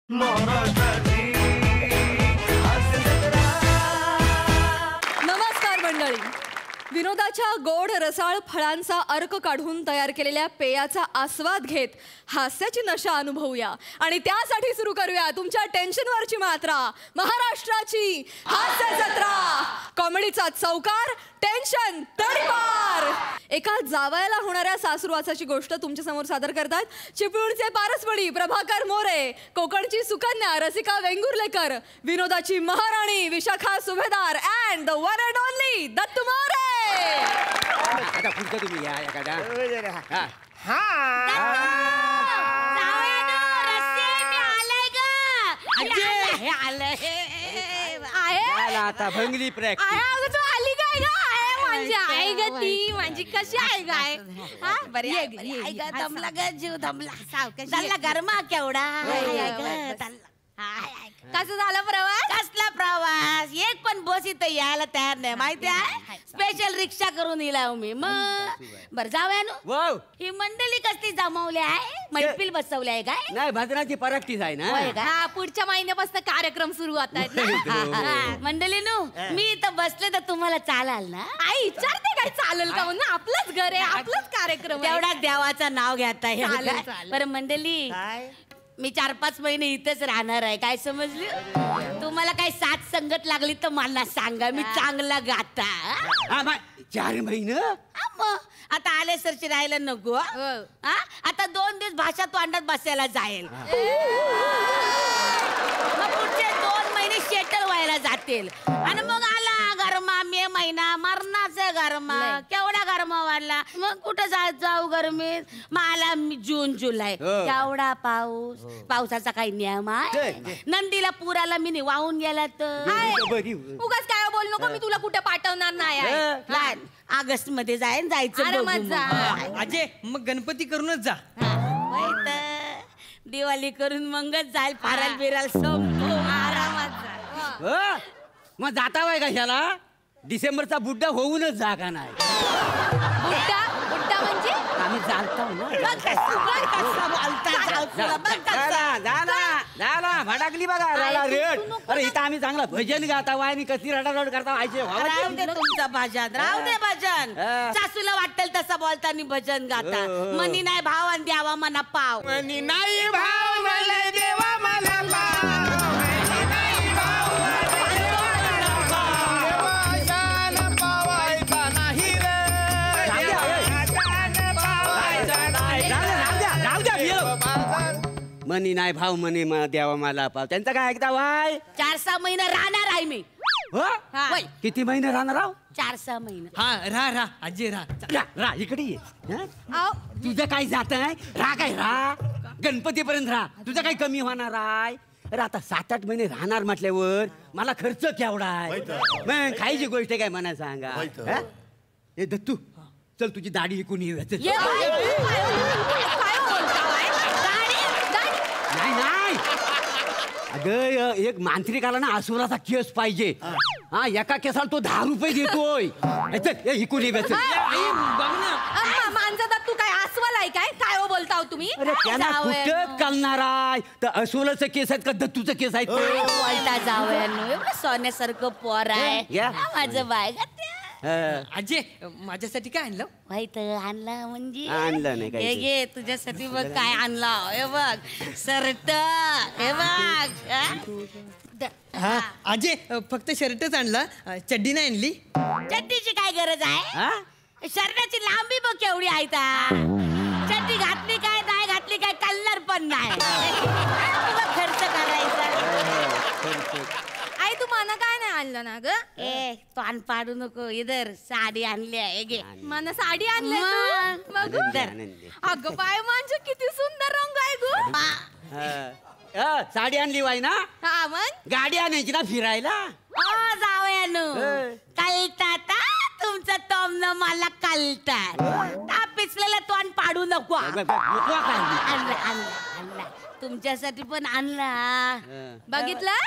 नमस्कार मंडळी. विनोदाच्या गोड रसाळ फळांचा अर्क काढून तयार केलेल्या पेयाचा आस्वाद घेत हास्याची नशा अनुभवूया आणि त्यासाठी सुरू करूया तुमच्या टेन्शनवरची मात्रा, महाराष्ट्राची हास्य जत्रा. कॉमेडीचा चौकार, टेन्शन तडीपार. एका जावयाला होणाऱ्या सासुरवासाची गोष्ट तुमच्या समोर सादर करतात चिपळूणचे पारसपडी प्रभाकर मोरे, कोकणची सुकन्या रसिका वेंगुर्लेकर, विनोदाची महाराणी विशाखा सुभेदार and the one and only Dattu More. आता पुढचं तुम्ही या एखादा. आता भंगली आली काय ग माझी आई ग ती माझी कशी आहे गाय बरी आई ग दमला ग जीव दमला सावकाश गरमा केवढा कसं झालं प्रवास? कसला प्रवास? एक पण बस इथं यायला तयार नाही माहिती आहे. स्पेशल रिक्षा करून येला मी. मग बर जाऊया. ही मंडळी कसली जमवली आहे? मैफिल बसवली आहे काय? नाही, भजनाची पराक्टीस आहे ना. पुढच्या महिन्यापासून कार्यक्रम सुरू होतात. मंडळी नु मी इथं बसले तर तुम्हाला चालाल ना? आई विचारते काय चालेल का म्हणून? आपलंच घर आहे, आपलंच कार्यक्रम. तेवढा देवाचं नाव घेता चालेल. बरं मंडळी, मी 4-5 महिने इथेच राहणार आहे. काय समजली? तुम्हाला काही साथ संगत लागली तर मला सांगा, मी चांगला गाता. 4 महिने आता आले सरची राहायला नको. आता 2 दिवस भाषा तोंडात बसायला जाईल. मग पुढचे 2 महिने शेटल व्हायला जातील आणि मग आला गरमा मे महिना, मरणाचा गरमा. केवढा गरमा वाढला. मग कुठं जाऊ गरमीत? मग आला जून जुलै, केवढा पाऊस. पावसाचा काही नियम आहे? नंदीला पुराला मी वाहून गेला तर उगाच काय बोल नको, मी तुला कुठे पाठवणार नाही. ऑगस्ट मध्ये जायचं. अजय मग गणपती करूनच जा. दिवाळी करून मगच जाईल. फाराल बिराल संपू आरामात. मग जाता वाय का ह्याला? डिसेंबरचा बुड्डा होऊनच जा का नाही? बुड्डा म्हणजे आम्ही चालतो ना. भडाकली बघा रेट. अरे इथं आम्ही चांगला भजन गाता वाय आणि कशी रडारड करता व्हायचे. राहू दे तुमचं भजन, राहू दे भजन. सासूला वाटेल तसं बोलताना भजन गाता. मनी नाही भाव आणि द्यावा मना पाव. मनी नाही भाव मला देवा मला पाव. मनी नाही भाव म्हणे द्यावा मला पाव. त्यांचा काय ऐकता वाय? 4-6 महिने राहणार आहे मी. किती महिने राहणार आहो? 4-6 महिने. राहा अजय राहा इकडे ये. तुझं काय जात आहे? राहा काय राहा, गणपतीपर्यंत राहा. तुझं काही कमी होणार आहे? अरे आता 7-8 महिने राहणार म्हटल्यावर मला खर्च केवढा आहे? मग खायची गोष्ट काय म्हणा सांगा. ए दत्तू चल तुझी दाढी विकून येऊया. नाही अगं एक मांत्रिक आला ना, असुराचा केस पाहिजे. एका केसाला तो 10 रुपये देतोय. इकून येऊया. मांजा दत्तू काय अस्वल आहे काय? काय बोलताव तुम्ही? अरे त्यांना कुठं कळणार आहे? तर अस्वलाचं केस आहेत का दत्तूचं केस आहेत? बोलता जावयानो, एवढं सोन्यासारखं पोर आहे माझं बाय. अजय माझ्यासाठी काय आणलं? माहित आणलं म्हणजे आणलं नाही काय? घे तुझ्यासाठी बघ काय आणला. हे बघ शर्ट, हे बघ. अजय फक्त शर्टच आणला, चड्डी नाही आणली. चड्डीची काय गरज आहे? शर्टाची लांबी बघ केवढी आहे. चड्डी घातली काय नाही घातली काय कलर पण नाही. खर्च करायचा. आई तू मना काय नाही आणलं ना ग? तोंड पाडू नको. इधर साडी आणली आहे. घे मना साडी आणली. अगं बाय म्हणजे किती सुंदर रंग आहे गो. साडी आणली वाय ना? हा मग गाडी आणायची ना फिरायला. जावयानो कळतात तुमचं तोंड मला कळतात. पिचलेलं तोंड पाडू नको. आणला तुमच्यासाठी पण आणला. बघितलं?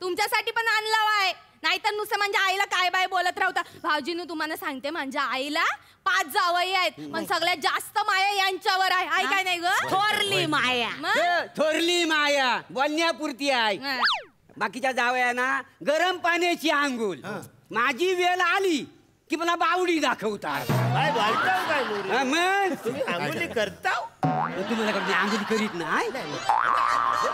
तुमच्यासाठी पण आणला वाय नाहीतर नुसतं म्हणजे आईला काय बाय बोलत राहता. भाऊजीनं तुम्हाला सांगते माझ्या आईला 5 जावई आहेत पण सगळ्यात जास्त माया यांच्यावर आहे. आई काय नाही ग थोरली माया. थोरली माया बोलण्यापुरती आहे. बाकीच्या जावयांना गरम पाण्याची आंघोळ. माझी वेळ आली की मला बावडी दाखवतात. काय बोलताव काय मोरी? मग तुम्ही अंघोळी करताव? तुम्हाला कडे आंघोळी करीत नाही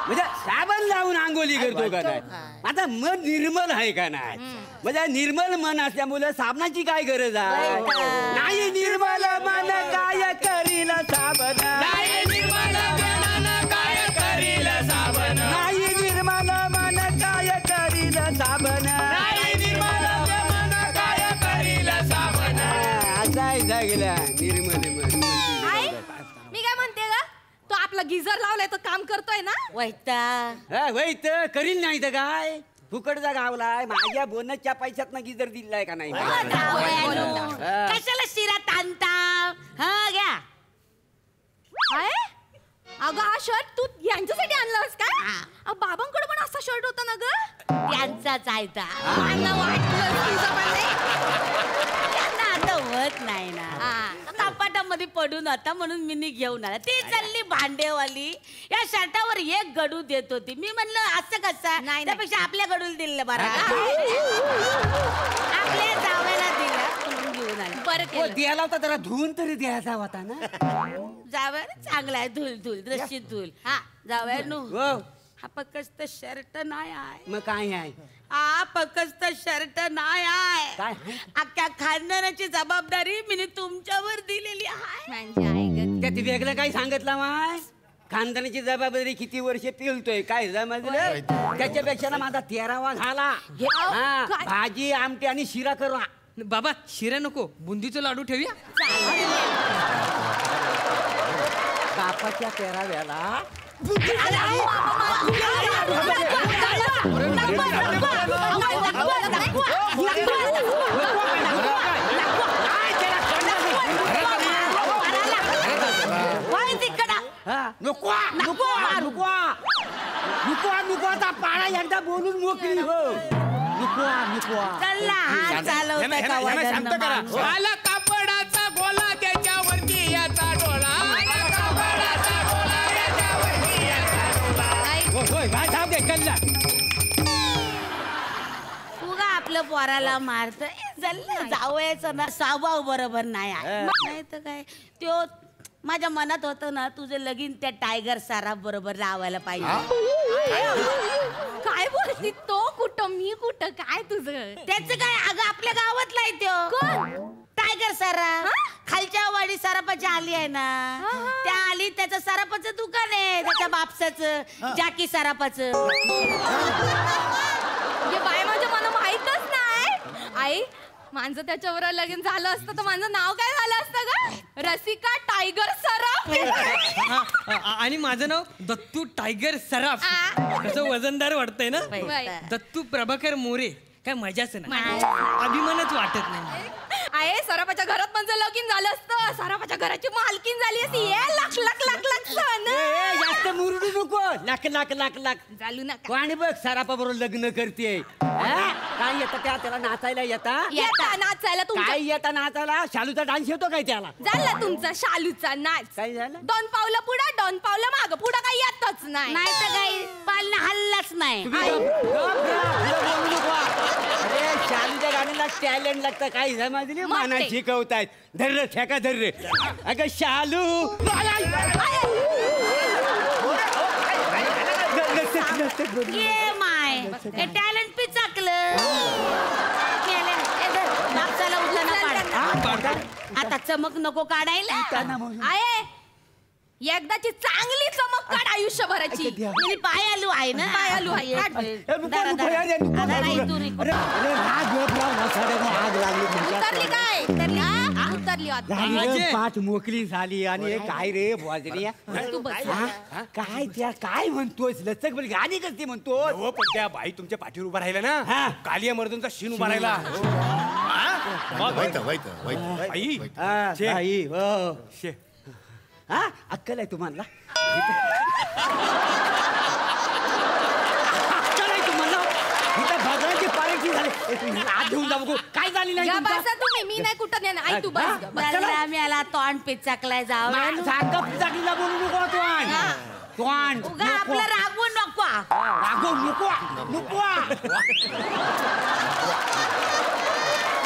म्हणजे साबण लावून आंघोळी करतो का नाही. आता मन निर्मल आहे का नाही. म्हणजे निर्मल मन असल्यामुळे साबणाची काय गरज आहे. नाही निर्मल मन काय करील साबण. नाही निर्मल मनानं काय करील साबण. नाही निर्मल मन काय करील साबण. नाही निर्मल मन काय करील साबण. असा आहे जागेला निर्मल मन. आई मी काय म्हणते ग तो आपला गिझर लावलाय तो काम करतोय ना. वैता तर करील नाही तर काय फुकटचा गावलाय. माझ्या बोनसच्या पैशात ना गिजर दिलाय का नाही. कशाला शिरा ताणता. हा घ्या. काय अगं हा शर्ट तू यांच्यासाठी आणलास काय. बाबांकडे पण असा शर्ट होता ना ग. त्यांचाच आहे ता. मला वाटलं तुझं पण नाही. त्यांना आता होत नाही ना. कपाटामध्ये पडून होता म्हणून मी घेऊन आला. ती चालली भांडेवाली या शर्टावर एक गडू देत होती. मी म्हणलं असं कसं नाही. त्यापेक्षा आपल्या गडूला दिलं बरं. आपल्या जावयाला दिलं म्हणून घेऊन आले. बरं द्यायला होता जरा धुवून तरी द्यायचा होता ना. जावया चांगला आहे. धुल धुल रशीद धुल. हा जावया नु हो हा फक्त शर्ट नाही आहे. मग काय आहे. हा फक्त शर्ट नाही आहे. काय अख्ख्या खानदानाची जबाबदारी मी तुमच्यावर दिलेली आहे. म्हणजे आई ग त्यात वेगळं काही सांगितलं माय. खानदानाची जबाबदारी किती वर्ष पिळतोय काय समजलं. त्याच्यापेक्षा ना माझा 13वा झाला. हा, काय? भाजी आमटी आणि शिरा करू. बाबा शिरा नको बुंदीचे लाडू ठेवूया. बापाच्या 13व्याला नुकवा पाळा एकदा बोलून मोकळी हो. नुकवा चला हात चालवता का वजन माणूस? आला कापडाचा गोला त्याच्यावरती याचा डोळा. आला कापडाचा गोला त्याच्यावरती याचा डोळा. उगा आपलं पोराला मारत जावयाचं ना स्वभाव बरोबर नाही आहे. नाही तर काय त्यो माझ्या मनात होतं ना तुझं लगीन त्या टायगर सारा बरोबर लावायला पाहिजे. काय बोलती तो कुठं मी कुठं काय तुझं. त्याच काय अगं आपल्या गावातला आहे त्यो टायगर सारा. खालच्या वाडी सरापाची आली आहे ना. त्या आली त्याचं सरापाचं दुकान आहे त्याच्या बापसाचं जाकी सरापाचं. बाय माझ्या मला माहीतच नाही. आई माझं त्याच्यावर लगीन झालं असतं तर माझं नाव काय झालं असतं ग. रसिका टायगर सराफ. आणि माझं नाव दत्तू टायगर सराफ. कसं वजनदार वाटतंय ना. दत्तू प्रभाकर मोरे काय मजाच नाही. अभिमानच वाटत नाही. आहे सराफाच्या घरात माझं लगीन झालं असतं. सराफाच्या घराची मालकीन झाली असती. लाख लाख लाख लाख जास्त मुरडू नको. लाख लाख लाख लाख चालू नका. आणि बघ सरापा बरोबर लग्न करते. काय येतं त्याला नाचायला येता. नाचायला तुमचा काय येता नाचायला. शालूचा डान्स येतो काय त्याला. झाला तुमचा शालूचा नाच. काय झालं. 2 पावलं पुढं 2 पावलं माग पुढं काही येतच नाही. नाही तर काही पालना हल्लाच नाही. बोलू नको. अरे शालूच्या गाण्याला टॅलेंट लागतं. काय समजली माना शिकवतायत. धर्र ठेका धर्र. अगं शालू ये माय टॅलेंट पिचाकलं. बापसाला उचलणं काढ. आता चमक नको काढायला. आहे एकदाची चांगली चमक काढ आयुष्यभराची. मी पाय आलू आहे ना. पाय आलू आहे. काढ. उतरली काय उतरली आता. पाठ मोकळी झाली आणि काय रे भोजरी. तू बस. काय त्या काय म्हणतोस लचक बोल गाणी करते म्हणतो. हो पण त्या बाई तुमच्या पाठीवर उभा राहिला ना. कालिया मर्दनचा शीन उभा राहिला. आई आई हो हा अक्कल आहे तुम्हाला. अक्कल आहे तुम्हाला. आत घेऊन जा बघू काय झाली नाही या तुमचं? बसा तुम्ही, मी नाही कुठं नेणार. आई तू बस ग, बस. मला मेला तोंड पिचकलाय जावं सारखं पिचाकीला बोलू नको तोंड तोंड उगा आपलं रागवू नको रागव नको नको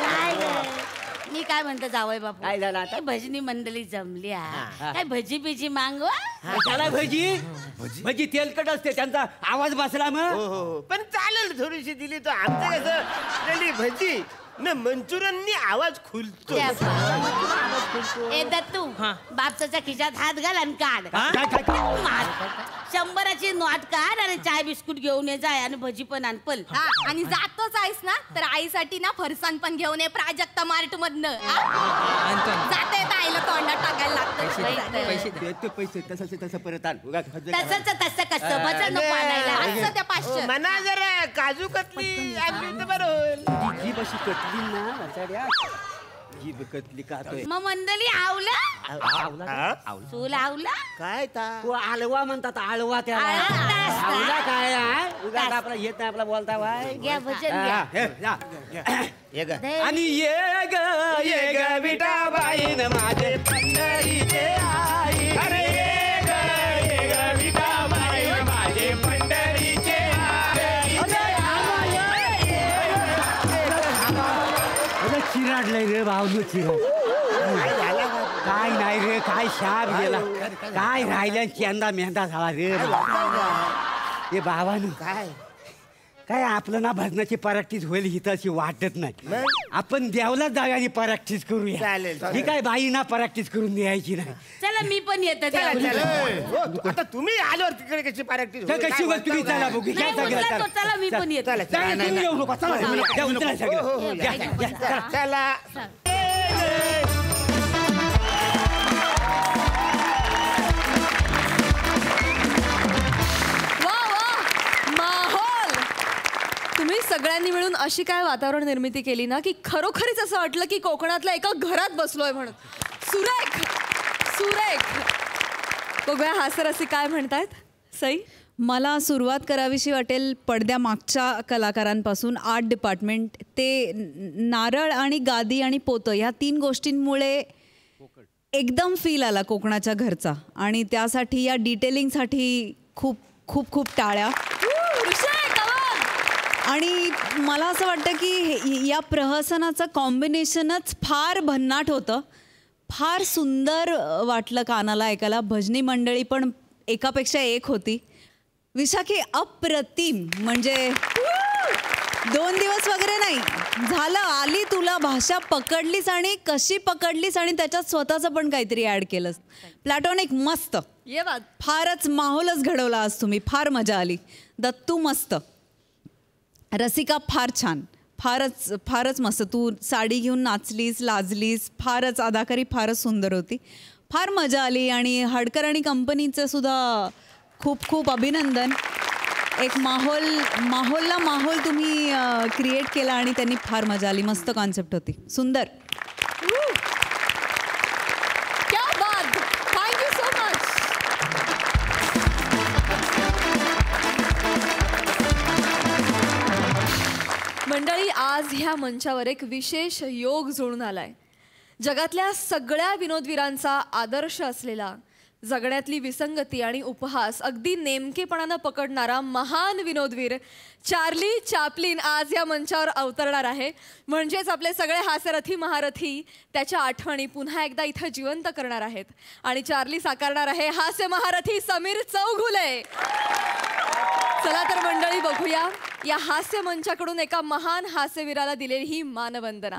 काय ग? मी काय म्हणतो जावय बापू काय झालं आता? काय भजनी मंडळी जमली काय भजी बिजी मागवा त्याला भजी भजी तेलकट असते त्यांचा आवाज बसला मग हो पण चालेल थोडीशी दिली तर आमचं कसं भजी न मंचुरियननी आवाज खुलतो. ए दत्तू बापसाच्या खिशात हात घाल आणि काढ काय काय काय? मार. 100ची नोट काढ आणि चाय बिस्कुट घेऊन ये जाय आणि भजी पण आण पल हा, आणि जातोच आहेस ना तर आईसाठी ना फरसाण पण घेऊन ये प्राजक्ता मार्ट मधनं. जाते आईला तोंडात टाकायला लागतं. पैसे द्या. ते पैसे तसं तसं परत आण उगाच हजर करा. तसंच तसं कसं भजन नको आणायला असं त्या 500. मना जरा काजू कतली आणली तर बरं होईल. जीभ अशी कटली ना वाचाड्या. जीभ कटली का तो मग मंडळी आवला हा? चूल आवला काय ता तो आळवा म्हणतात आळवा त्याला आळवा असता. आळवा काय आहे उगाच आपला येत नाही आपला बोलता बाय घ्या भजन घ्या हे, जा. ये ग. आणि ये ग विठाबाईन माझे पंढरीचे आई अरे ये ग विठाबाईन माझे पंढरीचे आई चिराडलंय रे भाऊ चिराड काय नाही रे काय शाप गेला काय राहिल्या चेंदा मेंदा झाला रे हे बाबानं काय काय आपलं ना भजनाची प्रॅक्टिस होईल ही तशी वाटत नाही आपण देवलाच जाऊया आणि प्रॅक्टिस करूया चालेल, चालेल. ही काय बाई ना प्रॅक्टिस करून द्यायची नाही चला मी पण येते चला, देवाला. चला. हो, आता तुम्ही आल्यावर तिकडे कशी प्रॅक्टिस तर कशी गोष्ट तुम्ही चला बघू नाही, घ्या सगळं, उचला चला. तो, चला मी पण येते चला, चला, चला. तुम्ही येऊ नका चला द्या, उचला सगळं. हो, हो, घ्या, या, घ्या, चला. चला. वा वा माहोल. तुम्ही सगळ्यांनी मिळून अशी काय वातावरण निर्मिती केली ना की खरोखरीच असं वाटलं की कोकणातल्या एका घरात बसलोय म्हणून. सुरेख सुरेख. बघूया हास्यरसिक काय म्हणतायत. सई. मला सुरुवात करावीशी वाटेल पडद्यामागच्या कलाकारांपासून. आर्ट डिपार्टमेंट ते नारळ आणि गादी आणि पोतं ह्या 3 गोष्टींमुळे एकदम फील आला कोकणाच्या घरचा आणि त्यासाठी या डिटेलिंगसाठी खूप खूप खूप टाळ्या. आणि मला असं वाटतं की या प्रहसनाचं कॉम्बिनेशनच फार भन्नाट होतं. फार सुंदर वाटलं कानाला ऐकायला. भजनी मंडळी पण एकापेक्षा एक होती. विशाखी अप्रतिम. म्हणजे 2 दिवस वगैरे नाही झालं आली तुला भाषा पकडलीस आणि कशी पकडलीस आणि त्याच्यात स्वतःचं पण काहीतरी ॲड केलंस. प्लॅटॉनिक मस्त. ये बात. फारच माहोलच घडवला आज तुम्ही. फार मजा आली. दत्तू मस्त. रसिका फार छान. फारच फारच मस्त. तू साडी घेऊन नाचलीस लाजलीस. फारच अदाकारी फारच सुंदर होती. फार मजा आली. आणि हडकर आणि कंपनीचं सुद्धा खूप खूप अभिनंदन. एक माहोलला माहोल तुम्ही क्रिएट केला आणि त्यांनी फार मजा आली. मस्त कॉन्सेप्ट होती. सुंदर. क्या बात. Thank you so much. मंडळी आज ह्या मंचावर एक विशेष योग जुळून आलाय. जगातल्या सगळ्या विनोदवीरांचा आदर्श असलेला जगण्यातली विसंगती आणि उपहास अगदी नेमकेपणानं पकडणारा महान विनोदवीर चार्ली चॅप्लिन आज या मंचावर अवतरणार आहे. म्हणजेच आपले सगळे हास्यरथी महारथी त्याच्या आठवणी पुन्हा एकदा इथं जिवंत करणार आहेत. आणि चार्ली साकारणार आहे हास्य महारथी समीर चौघुले. चला तर मंडळी बघूया या हास्य मंचाकडून एका महान हास्यवीराला दिलेली ही मानवंदना.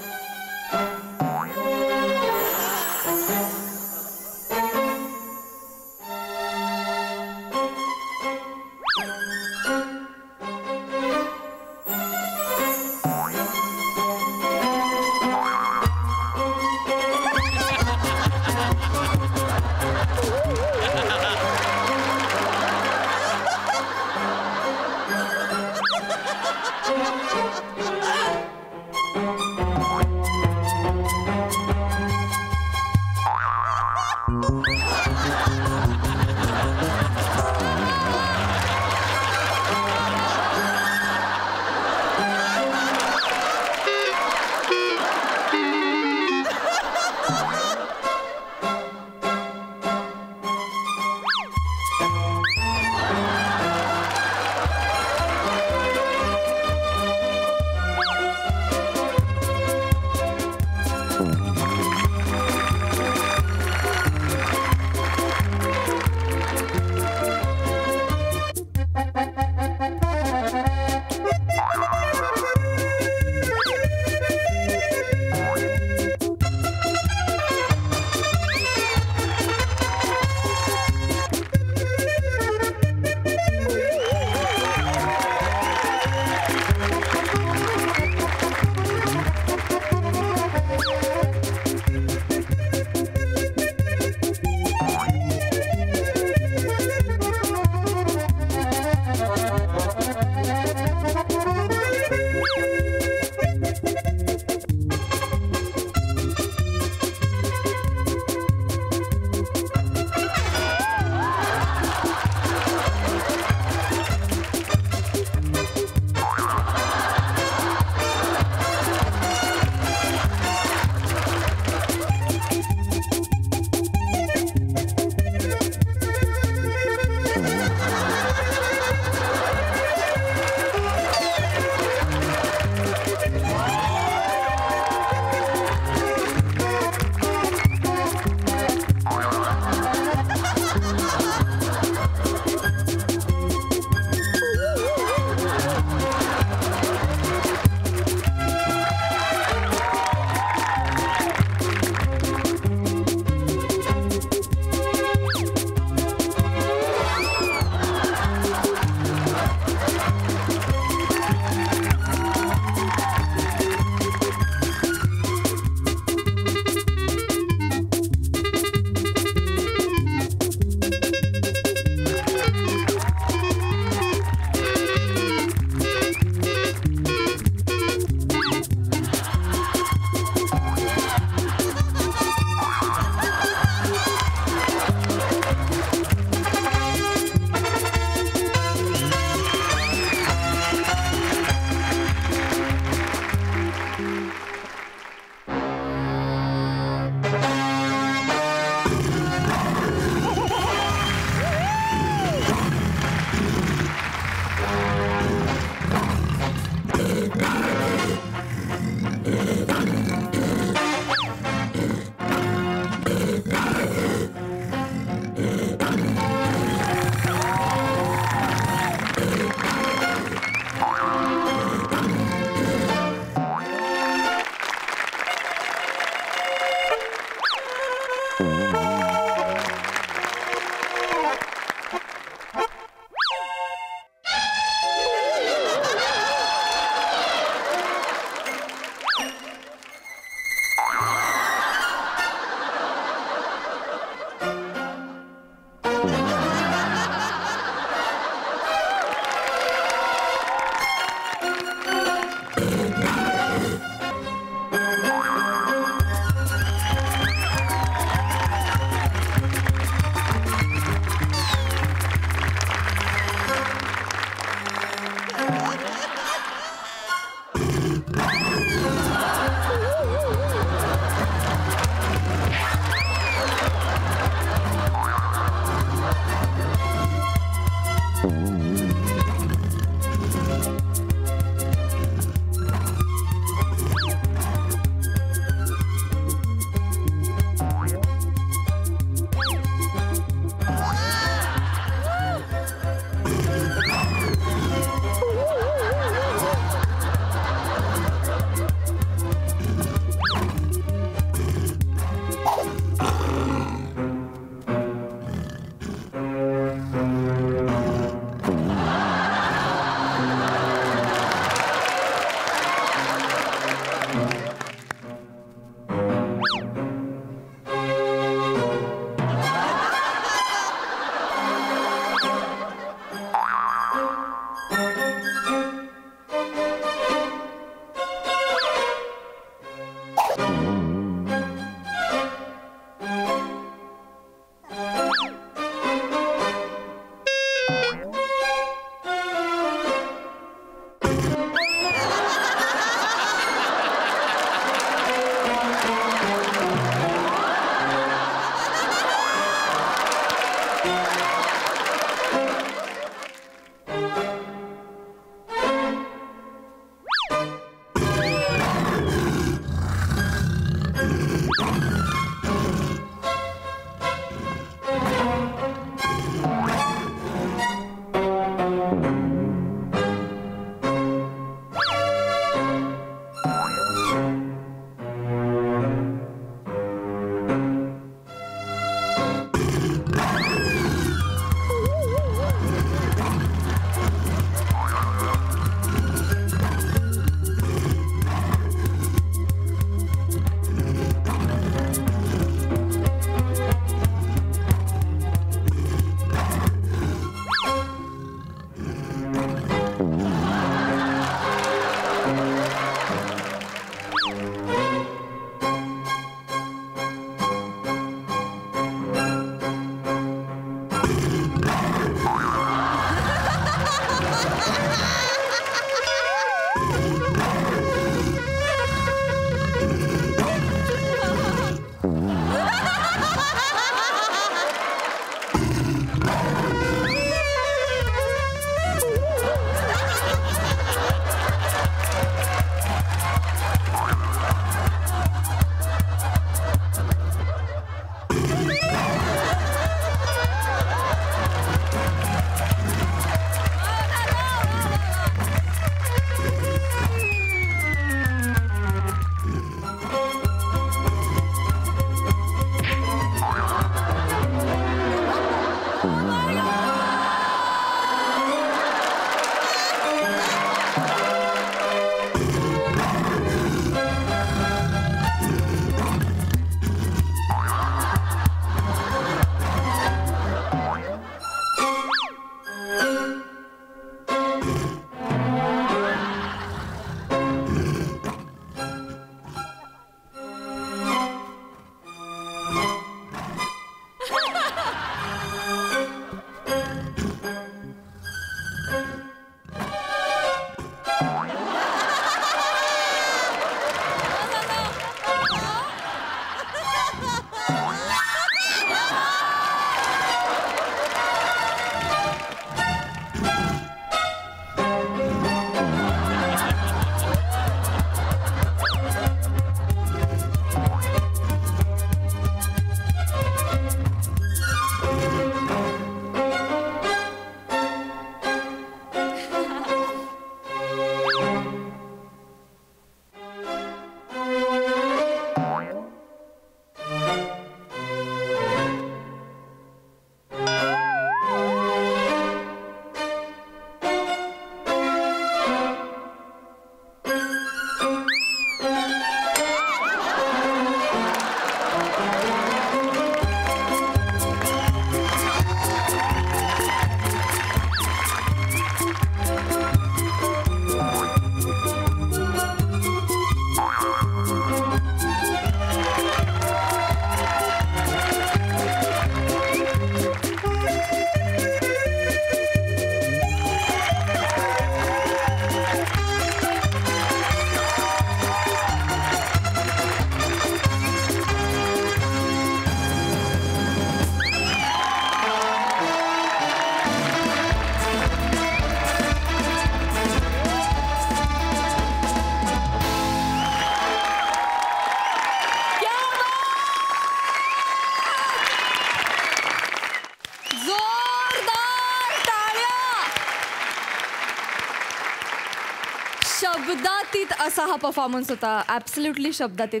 शब्दातीत असा हा परफॉर्मन्स होता. ॲब्सल्युटली शब्दातीत.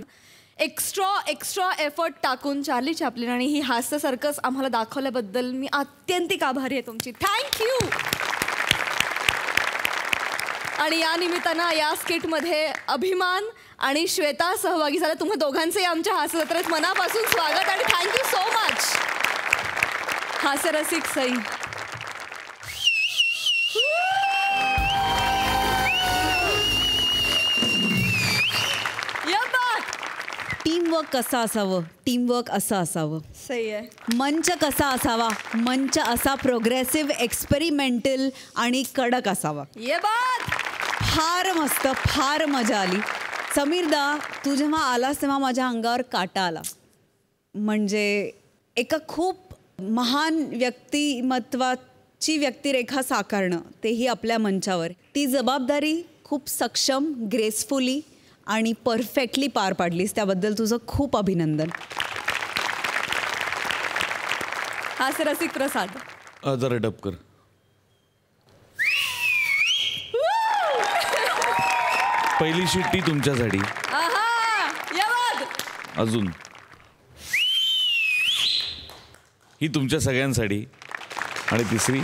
एक्स्ट्रा एफर्ट टाकून चार्ली चॅप्लिन आणि ही हास्य सर्कस आम्हाला दाखवल्याबद्दल मी अत्यंतिक आभारी आहे तुमची. थँक्यू. आणि या निमित्तानं या स्किटमध्ये अभिमान आणि श्वेता सहभागी झाल्या. तुम्हा दोघांचंही आमच्या हास्य जत्रेत मनापासून स्वागत आणि थँक्यू सो मच. हास्यरसिक सई. टीमवर्क कसं असावं, टीमवर्क असं असावं. सही आहे. मंच कसा असावा, मंच असा प्रोग्रेसिव्ह, एक्सपेरिमेंटल आणि कडक असावा. ये बात. फार मस्त, फार मजा आली. समीरदा, तू जेव्हा आलास तेव्हा माझ्या अंगावर काटा आला. म्हणजे एका खूप महान व्यक्तिमत्वाची व्यक्तिरेखा साकारणं, तेही आपल्या मंचावर, ती जबाबदारी खूप सक्षम, ग्रेसफुली आणि परफेक्टली पार पाडलीस. त्याबद्दल तुझं खूप अभिनंदन. हास्यरसिक प्रसाद. जरा डब कर. पहिली शिट्टी तुमच्यासाठी. अजून ही तुमच्या सगळ्यांसाठी. आणि तिसरी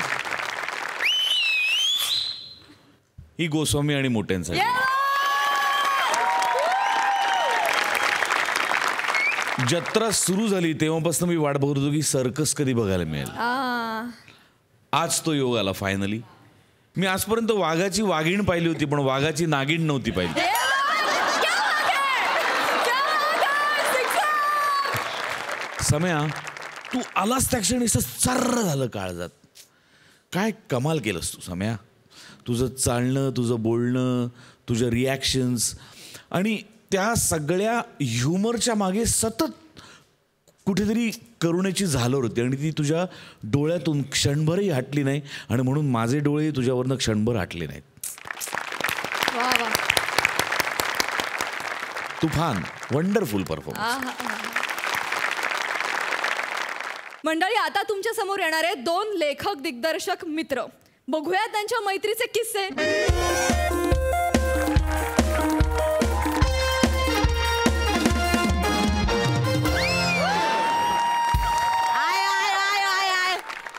ही गोस्वामी आणि मोठ्यांसाठी. जत्रा सुरू झाली तेव्हापासून मी वाट बघत होतो की सर्कस कधी बघायला मिळेल. आज तो योग आला फायनली. मी आजपर्यंत वाघाची वाघीण पाहिली होती पण वाघाची नागिण नव्हती पाहिली. सम्या, तू आलास त्या क्षणी सर्र झालं काळजात. काय कमाल केलंस तू सम्या. तुझं चालणं, तुझं बोलणं, तुझं रिॲक्शन्स आणि त्या सगळ्या ह्युमरच्या मागे सतत कुठेतरी करुणेची झालर होती आणि ती तुझ्या डोळ्यातून क्षणभरही हटली नाही. आणि म्हणून माझे डोळे तुझ्यावरनं क्षणभर हटले नाहीत. तुफान, वंडरफुल परफॉर्मन्स. मंडळी, आता तुमच्या समोर येणारे 2 लेखक दिग्दर्शक मित्र. बघूया त्यांच्या मैत्रीचे किस्से.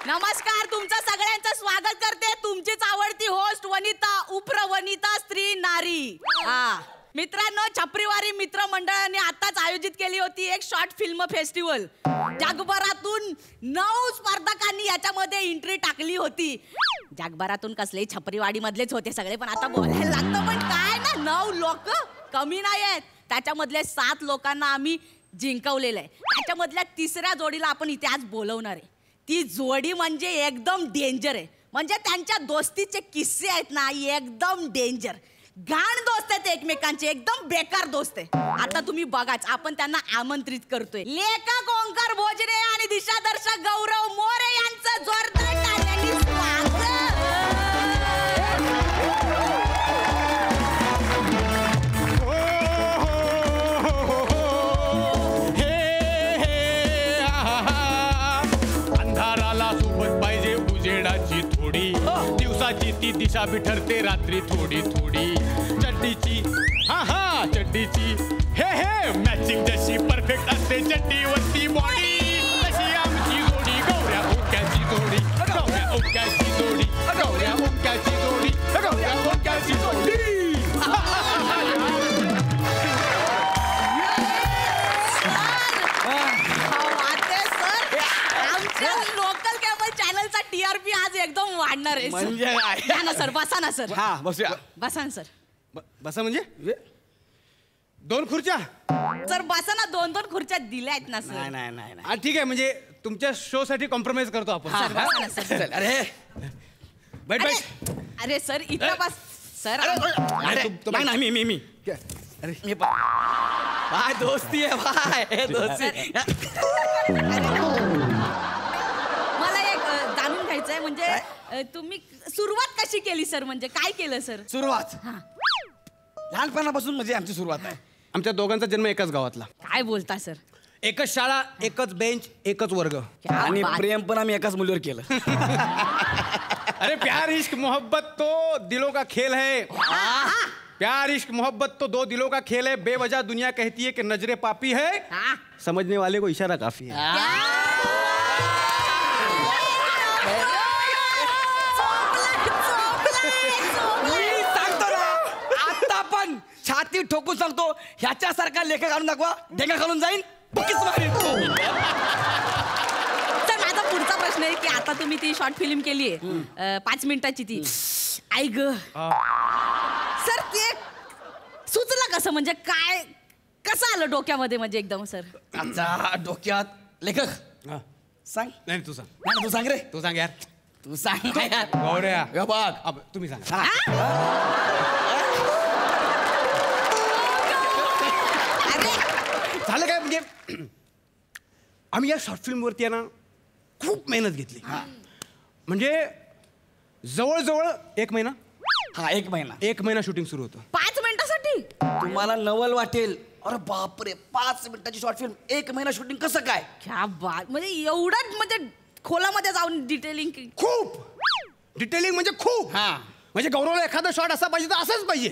नमस्कार, तुमचं सगळ्यांचं स्वागत करते. तुमचीच आवडती होस्ट वनिता, उप्र वनिता, स्त्री नारी. मित्रांनो, छपरीवारी मित्र मंडळाने आताच आयोजित केली होती एक शॉर्ट फिल्म फेस्टिवल. जगभरातून 9 स्पर्धकांनी याच्यामध्ये एंट्री टाकली होती. जगभरातून कसले, छपरीवाडी मधलेच होते सगळे. पण आता बोलायला लागतं. पण काय ना, 9 लोक कमी नाही आहेत. त्याच्यामधले 7 लोकांना आम्ही जिंकवलेलं आहे. त्याच्यामधल्या 3ऱ्या जोडीला आपण इथे आज बोलवणार आहे. ती जोडी म्हणजे एकदम डेंजर आहे. म्हणजे त्यांच्या दोस्तीचे किस्से आहेत ना, एकदम डेंजर. घाण दोस्त आहेत एकमेकांचे, एकदम बेकार दोस्त आहे. आता तुम्ही बघाच, आपण त्यांना आमंत्रित करतोय. लेखक ओंकार भोजने आणि दिशादर्शक गौरव मोरे यांचं जोरदार टाळ्यांनी स्वागत. दिवसाची ती दिशा बिठरते रात्री थोडी थोडी. चड्डीची चड्डीची हे मॅचिंग जशी परफेक्ट असते चड्डीवरती बॉडी, तशी आमची जोडी. गौऱ्या ओक्याची जोडी, गौऱ्या ओक्याची जोडी, गौऱ्या ओक्याची जोडी, गौऱ्या ओक्याची जोडी. लोकल केबल चॅनलचा TRP आज एकदम वाढणार आहे. म्हणजे काय? या ना सर, बसा ना सर. हा, बसूया. बसा ना सर. बसा म्हणजे 2 खुर्च्या? सर बसा ना, 2-2 खुर्च्या दिल्या आहेत ना सर. नाही. ठीक आहे, म्हणजे तुमच्या शो साठी कॉम्प्रोमाइज करतो आपण. सर बसा ना सर. अरे बैठ. अरे सर, इथं बस सर. नाही, मी अरे मी भाई दोस्ती आहे भाई, दोस्ती. मला एक जाणून घ्यायचंय, म्हणजे तुम्ही सुरुवात कशी केली सर? म्हणजे काय केलं सर? सुरुवात लहानपणापासून म्हणजे आमची सुरुवात आहे. आमच्या दोघांचा जन्म एकाच गावातला. काय बोलता सर? एकच शाळा, एकच बेंच, एकच वर्ग. आणि प्रेम पण आम्ही एकाच मुलीवर केलं. अरे प्यार इश्क मोहब्बत तो दिलों का खेल है. प्यार इश्क मोहब्बत तो दो दिलों का खेल है, बेवजह दुनिया कहती है कि नजरे पापी है, समझने वाले को इशारा काफी है। छाती ठोकून सांगतो ह्याच्यासारखा लेखक आणून दाखवा, ढेंगा घालून जाईन. तर माझा पुढचा प्रश्न आहे की आता तुम्ही ती शॉर्ट फिल्म केली आहे 5 मिनिटाची ती, आई ग सर, ते सुचलं कसं, म्हणजे काय कसं आलं डोक्यामध्ये, म्हणजे एकदम सर? आमच्या डोक्यात लेखक सांग. नाही तू सांग. नाही, तू सांग रे. तू सांग यार. तू सांग यार. गौऱ्या. हे बघ. अब तुम्ही सांग. झालं काय, म्हणजे आम्ही या शॉर्ट फिल्म वरती आहे ना खूप मेहनत घेतली. म्हणजे जवळजवळ 1 महिना. हा, 1 महिना. 1 महिना शूटिंग सुरू होतं. 5 मिनिटासाठी? तुम्हाला नवल वाटेल, अरे बापरे 5 मिनिटाची शॉर्ट फिल्म 1 महिना शूटिंग कसं काय? क्या बात, म्हणजे एवढं म्हणजे खोलामध्ये जाऊन डिटेलिंग. खूप डिटेलिंग म्हणजे खूप. म्हणजे गौरवला एखादा शॉट असा पाहिजे तर असाच पाहिजे.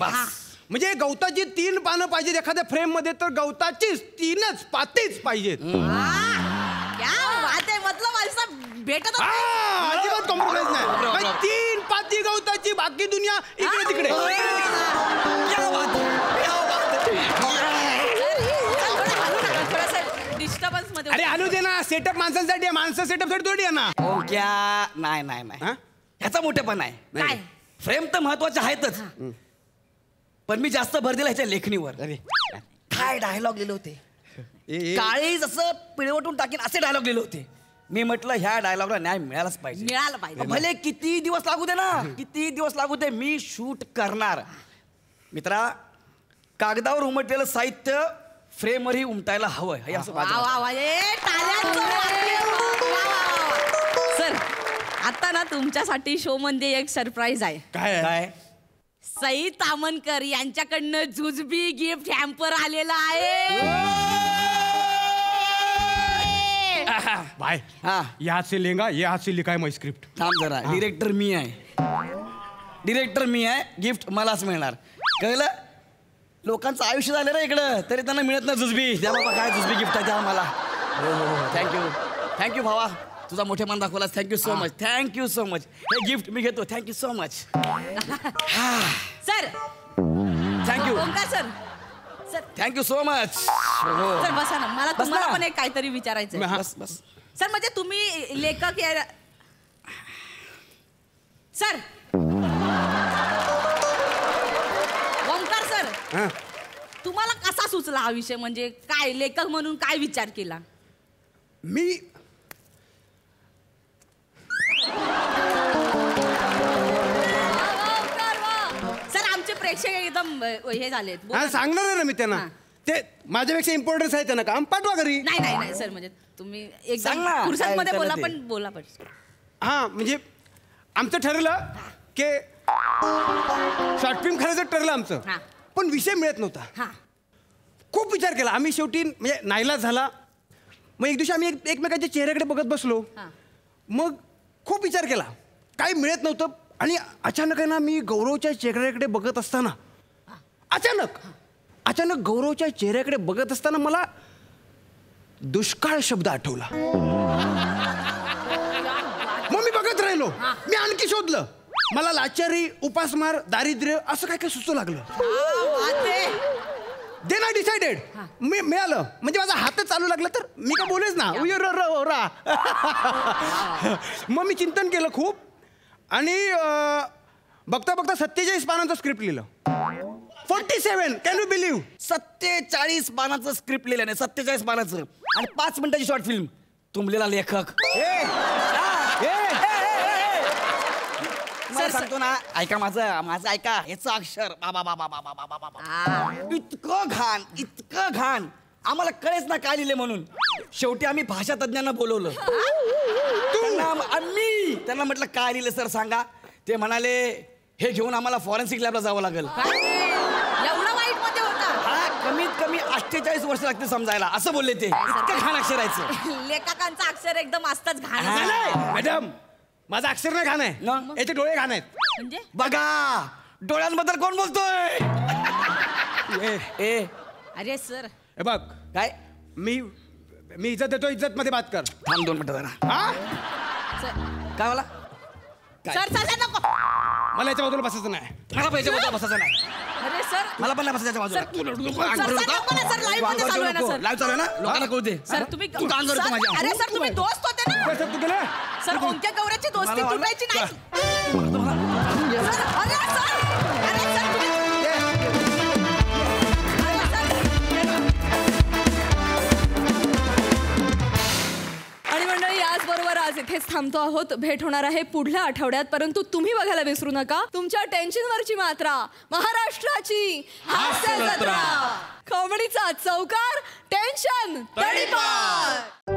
म्हणजे गवताची 3 पानं पाहिजेत एखाद्या फ्रेम मध्ये, तर गवताचीच 3च पातीच पाहिजेत. क्या बात आहे, मतलब ऐसा भेटत अजिबात कॉम्प्रोमाइज नाही. 3 पाती गवताची, बाकी दुनिया इकडे तिकडे. डिस्टर्बन्स मध्ये. अरे आणू दे ना, सेटअप माणसांसाठी आहे, माणसं सेटअप साठी थोडी आहे ना. क्या नाही नाही नाही, ह्याचा मोठेपण आहे. काय? फ्रेम तर महत्वाचे आहेतच, पण मी जास्त भर दिला ह्याच्या लेखणीवर. काय डायलॉग लिहिले होते, काळी जसं पिळवटून टाकीन असे डायलॉग लिहिले होते. मी म्हटलं ह्या डायलॉगला न्याय मिळालाच पाहिजे. मिळालं पाहिजे. भले किती दिवस लागू दे ना, किती दिवस लागू दे, मी शूट करणार. मित्रा, कागदावर उमटलेलं साहित्य फ्रेमवरही उमटायला हवं हे असं माझं सर. आता ना तुमच्यासाठी शो मध्ये एक सरप्राईज आहे. काय काय? सई तामणकर यांच्याकडनं जुजबी गिफ्ट हॅम्पर आलेला आहे. भाई हा, ये हाथ से लेंगा, ये हाथ से लिखा है मैं स्क्रिप्ट. थांब जरा. डिरेक्टर मी आहे, गिफ्ट मलाच मिळणार, कळलं? लोकांचं आयुष्य झालं रे इकडं, तरी त्यांना मिळत नाही जुजबी. द्या बाबा, काय जुजबी गिफ्ट आहे द्या मला. थँक्यू भावा, तुझा मोठेपण दाखवलास. Thank you so much, thank you so much. हे गिफ्ट मी घेतो. Thank you so much. Sir thank you. Omkar sir, sir thank you so much. Sir बसा ना, मला बस तुम्हाला ना. पण एक काहीतरी विचारायचं आहे. बस बस. सर म्हणजे तुम्ही लेखक सर, ओंकार सर, तुम्हाला कसा सुचला हा विषय, म्हणजे काय लेखक म्हणून काय विचार केला? मी सर आमचे प्रेक्षक एकदम हे झालेत. सांगणार आहे ना मी त्यांना, ते माझ्यापेक्षा इम्पॉर्टन्स आहे त्यांना, काम पाठवा घरी. नाही सर, म्हणजे तुम्ही सांग एकदम ना, फुरसत मध्ये काय बोला, ते. पण बोला पण. हा, म्हणजे आमचं ठरलं की शॉर्ट फिल्म करायचं ठरलं आमचं, पण विषय मिळत नव्हता. खूप विचार केला आम्ही, शेवटी म्हणजे नाईलाज झाला. मग एक दिवशी आम्ही एकमेकांच्या चेहऱ्याकडे बघत बसलो. मग खूप विचार केला, काही मिळत नव्हतं. आणि अचानक आहे ना, मी गौरवच्या चेहऱ्याकडे बघत असताना अचानक गौरवच्या चेहऱ्याकडे बघत असताना मला दुष्काळ शब्द आठवला. मग मी बघत राहिलो. मी आणखी शोधलं. मला लाचारी, उपासमार, दारिद्र्य असं काय काय सुचू लागलं. देन आय डिसाइडेड, मी मिळालं म्हणजे माझा हातच चालू लागला तर मी काय बोलेच ना. मग मी चिंतन केलं खूप, आणि बघता बघता 47 पानांचं स्क्रिप्ट लिहिलं. 47, कॅन यू बिलीव्ह? 47 पानाचं स्क्रिप्ट लिहिलं नाही, 47 पानाचं, आणि 5 मिनिटाची शॉर्ट फिल्म. तुंबलेला लेखक. मला सांगतो ना, ऐका माझं ऐका. याचं अक्षर बाबा बाबा बाबा बाबा बाबा, इतकं घाण आम्हाला कळेच ना काय लिहिले म्हणून. शेवटी आम्ही भाषा तज्ञांना बोलवलं. त्यांना म्हटलं काय लिहिलं सर सांगा. ते म्हणाले हे घेऊन आम्हाला फॉरेन्सिक लॅबला जावं लागेल. एवढा वाईट मध्ये होता? कमीत कमी 48 वर्ष लागते समजायला, असं बोलले ते. इतकं घाण अक्षरायचं. लेखकांचं अक्षर एकदम असतंच घाण. मॅडम, माझं अक्षर नाही घाण आहे, याचे डोळे घाण आहेत. म्हणजे बघा, डोळ्यांबद्दल कोण बोलतोय? ए अरे सर हे बघ काय मी इज्जत देतो, इज्जत मध्ये बात कर. थांब 2 मिनिटं जरा. हा काय मला सर सर नको. मला याच्या बाजूला बसायचं नाही. मला पैसे बसायचं नाही. अरे सर मला पण नाही बसायच्या बाजूला. सर, नको ना, सर, live मध्ये चालू आहे ना, सर. लाईव्ह चालू आहे ना, लोकांना कळू दे. सर तुम्ही तू काम करतो सर, माझ्या. अरे सर तुम्ही दोस्त होते ना. सर तू गेला सर ओंक्या गौऱ्याची दोस्ती मला- तुटायची नाही. सर, अरे सर, अरे सर, तुम्ही- अरे सर, आणि मंडळी याचबरोबर आज इथेच थांबतो आहोत. भेट होणार आहे पुढल्या आठवड्यात, परंतु तुम्ही बघायला विसरू नका तुमच्या टेन्शनवरची मात्रा, महाराष्ट्राची हास्य जत्रा, कॉमेडीचा चौकार, टेन्शन तडीपार.